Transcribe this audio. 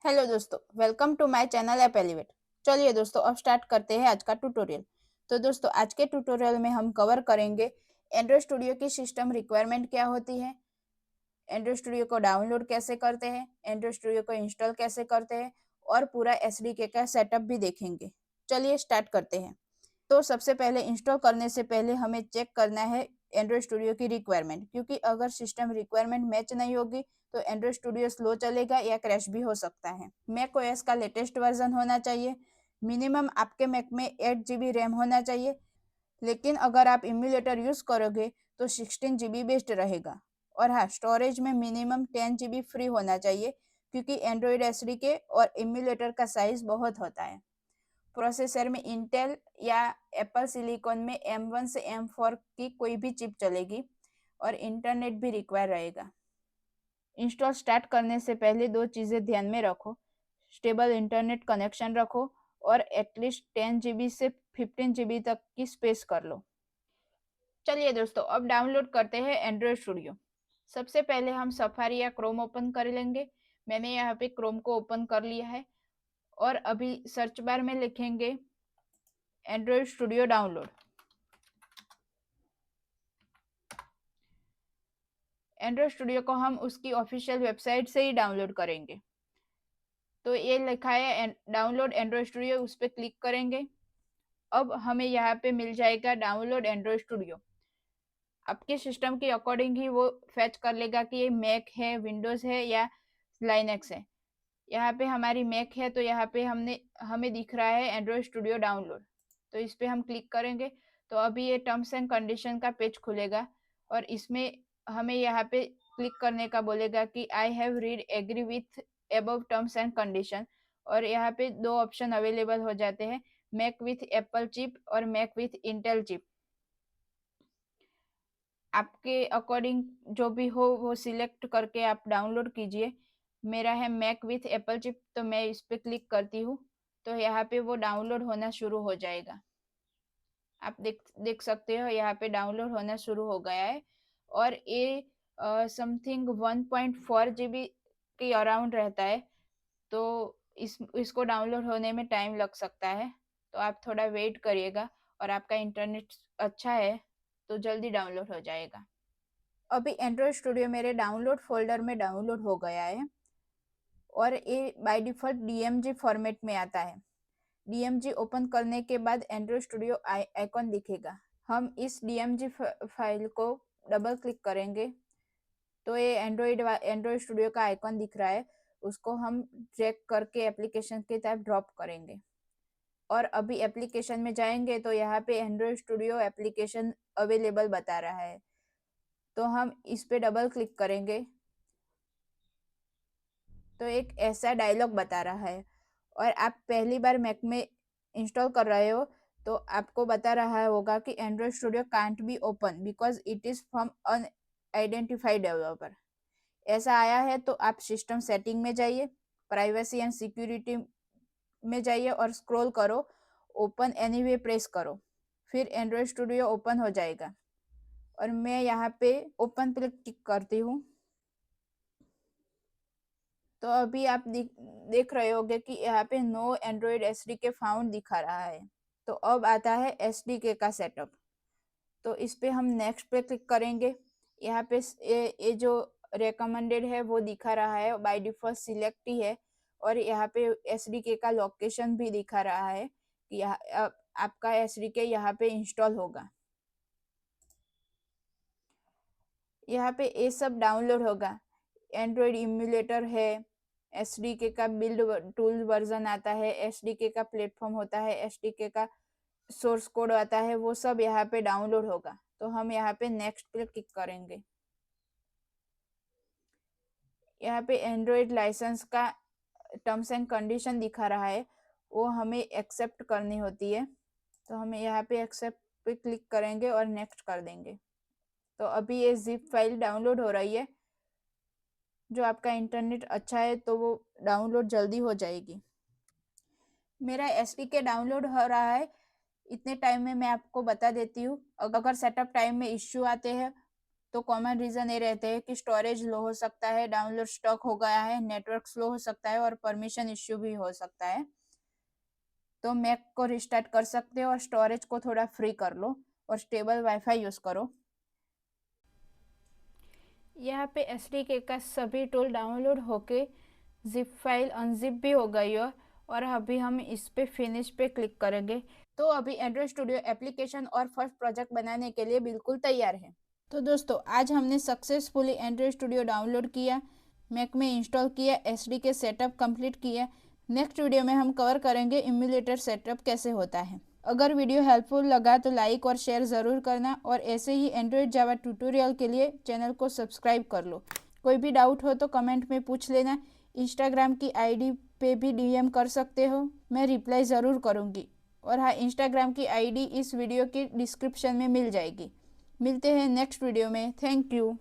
Hello दोस्तों, welcome to my channel App Elevate. चलिए दोस्तों, अब स्टार्ट करते हैं आज का ट्यूटोरियल। तो दोस्तों, आज के ट्यूटोरियल में हम कवर करेंगे एंड्रॉयड स्टूडियो की सिस्टम रिक्वायरमेंट क्या होती है, एंड्रॉयड स्टूडियो को डाउनलोड कैसे करते हैं, एंड्रॉयड स्टूडियो को इंस्टॉल कैसे करते हैं और पूरा एसडीके का सेटअप भी देखेंगे। चलिए स्टार्ट करते हैं। तो सबसे पहले इंस्टॉल करने से पहले हमें चेक करना है एंड्रॉयड स्टूडियो की रिक्वायरमेंट, क्योंकि अगर सिस्टम रिक्वायरमेंट मैच नहीं होगी तो एंड्रॉयड स्टूडियो स्लो चलेगा या क्रैश भी हो सकता है। मैक ओएस का लेटेस्ट वर्जन होना चाहिए। मिनिमम आपके मैक में 8 GB रैम होना चाहिए, लेकिन अगर आप इम्यूलेटर यूज करोगे तो 16 GB बेस्ट रहेगा। और हाँ, स्टोरेज में मिनिमम 10 GB फ्री होना चाहिए, क्योंकि एंड्रॉयड एसडीके और इम्यूलेटर का साइज बहुत होता है। प्रोसेसर में इंटेल या एप्पल सिलिकॉन में M1 से M4 की कोई भी चिप चलेगी और इंटरनेट भी रिक्वायर रहेगा। इंस्टॉल स्टार्ट करने से पहले दो चीज़ें ध्यान में रखो। स्टेबल इंटरनेट कनेक्शन रखो और एटलीस्ट 10 GB से 15 GB तक की स्पेस कर लो। चलिए दोस्तों, अब डाउनलोड करते हैं एंड्रॉयड स्टूडियो। सबसे पहले हम सफारी या क्रोम ओपन कर लेंगे। मैंने यहाँ पे क्रोम को ओपन कर लिया है और अभी सर्च बार में लिखेंगे Android studio download. Android studio को हम उसकी ऑफिशियल वेबसाइट से ही डाउनलोड करेंगे। तो ये लिखा है डाउनलोड एंड्रॉयड स्टूडियो, उस पर क्लिक करेंगे। अब हमें यहाँ पे मिल जाएगा डाउनलोड एंड्रॉयड स्टूडियो। आपके सिस्टम के अकॉर्डिंग ही वो फैच कर लेगा कि ये मैक है, विंडोज है या लाइनेक्स है। यहाँ पे हमारी मैक है तो यहाँ पे हमें दिख रहा है एंड्रॉयड स्टूडियो डाउनलोड। तो इस पे हम क्लिक करेंगे तो अभी ये टर्म्स एंड कंडीशन का पेज खुलेगा और इसमें हमें यहाँ पे क्लिक करने का बोलेगा कि I have read agree with above terms and condition. और यहाँ पे दो ऑप्शन अवेलेबल हो जाते हैं, मैक विथ एप्पल चिप और मैक विथ इंटेल चिप। आपके अकॉर्डिंग जो भी हो वो सिलेक्ट करके आप डाउनलोड कीजिए। मेरा है मैक विथ एप्पल चिप, तो मैं इस पे क्लिक करती हूँ तो यहाँ पे वो डाउनलोड होना शुरू हो जाएगा। आप देख सकते हो यहाँ पे डाउनलोड होना शुरू हो गया है और ये समथिंग 1.4 GB के अराउंड रहता है। तो इसको डाउनलोड होने में टाइम लग सकता है, तो आप थोड़ा वेट करिएगा। और आपका इंटरनेट अच्छा है तो जल्दी डाउनलोड हो जाएगा। अभी एंड्रॉयड स्टूडियो मेरे डाउनलोड फोल्डर में डाउनलोड हो गया है और ये बाय डिफॉल्ट डीएमजी फॉर्मेट में आता है। डीएमजी ओपन करने के बाद एंड्रॉयड स्टूडियो आइकॉन दिखेगा। हम इस डीएमजी फाइल को डबल क्लिक करेंगे तो ये एंड्रॉयड स्टूडियो का आइकॉन दिख रहा है, उसको हम ड्रैग करके एप्लीकेशन की तरफ ड्रॉप करेंगे। और अभी एप्लीकेशन में जाएंगे तो यहाँ पे एंड्रॉयड स्टूडियो एप्लीकेशन अवेलेबल बता रहा है, तो हम इस पे डबल क्लिक करेंगे तो एक ऐसा डायलॉग बता रहा है। और आप पहली बार मैक में इंस्टॉल कर रहे हो तो आपको बता रहा होगा कि Android studio can't be open because it is from unidentified developer. ऐसा आया है तो आप सिस्टम सेटिंग में जाइए, प्राइवेसी एंड सिक्योरिटी में जाइए और स्क्रॉल करो, ओपन एनीवे प्रेस करो, फिर एंड्रॉयड स्टूडियो ओपन हो जाएगा। और मैं यहाँ पे ओपन पे क्लिक करती हूँ तो अभी आप देख रहे होंगे कि यहाँ पे नो एंड्रॉयड एसडीके फाउंड दिखा रहा है। तो अब आता है एसडीके का सेटअप। तो इस पे हम नेक्स्ट पे क्लिक करेंगे। यहाँ पे ये जो रेकमेंडेड है वो दिखा रहा है, बाय डिफॉल्ट सिलेक्ट ही है। और यहाँ पे एसडीके का लोकेशन भी दिखा रहा है कि आपका एसडीके यहाँ पे इंस्टॉल होगा। यहाँ पे ये सब डाउनलोड होगा। एंड्रॉयड इम्यूलेटर है, एसडीके का बिल्ड टूल वर्जन आता है, एसडीके का प्लेटफॉर्म होता है, एसडीके का सोर्स कोड आता है, वो सब यहाँ पे डाउनलोड होगा। तो हम यहाँ पे नेक्स्ट पे क्लिक करेंगे। यहाँ पे एंड्रॉयड लाइसेंस का टर्म्स एंड कंडीशन दिखा रहा है, वो हमें एक्सेप्ट करनी होती है। तो हमें यहाँ पे एक्सेप्ट पे क्लिक करेंगे और नेक्स्ट कर देंगे। तो अभी ये जिप फाइल डाउनलोड हो रही है। जो आपका इंटरनेट अच्छा है तो वो डाउनलोड जल्दी हो जाएगी। मेरा एसडीके डाउनलोड हो रहा है, इतने टाइम में मैं आपको बता देती हूँ। अगर सेटअप टाइम में इश्यू आते हैं तो कॉमन रीज़न ये रहते हैं कि स्टोरेज लो हो सकता है, डाउनलोड स्टॉक हो गया है, नेटवर्क स्लो हो सकता है और परमिशन इश्यू भी हो सकता है। तो मैक को रिस्टार्ट कर सकते हो और स्टोरेज को थोड़ा फ्री कर लो और स्टेबल वाईफाई यूज़ करो। यहाँ पे एसडीके का सभी टूल डाउनलोड होके जिप फाइल अनजिप भी हो गई है और अभी हम इस पे फिनिश पे क्लिक करेंगे। तो अभी एंड्रॉइड स्टूडियो एप्लीकेशन और फर्स्ट प्रोजेक्ट बनाने के लिए बिल्कुल तैयार है। तो दोस्तों आज हमने सक्सेसफुली एंड्रॉइड स्टूडियो डाउनलोड किया, मैक में इंस्टॉल किया, एसडीके सेटअप कंप्लीट किया। नेक्स्ट वीडियो में हम कवर करेंगे इम्यूलेटर सेटअप कैसे होता है। अगर वीडियो हेल्पफुल लगा तो लाइक और शेयर ज़रूर करना और ऐसे ही एंड्रॉइड जावा ट्यूटोरियल के लिए चैनल को सब्सक्राइब कर लो। कोई भी डाउट हो तो कमेंट में पूछ लेना। इंस्टाग्राम की आईडी पे भी डीएम कर सकते हो, मैं रिप्लाई ज़रूर करूँगी। और हाँ, इंस्टाग्राम की आईडी इस वीडियो की डिस्क्रिप्शन में मिल जाएगी। मिलते हैं नेक्स्ट वीडियो में। Thank you.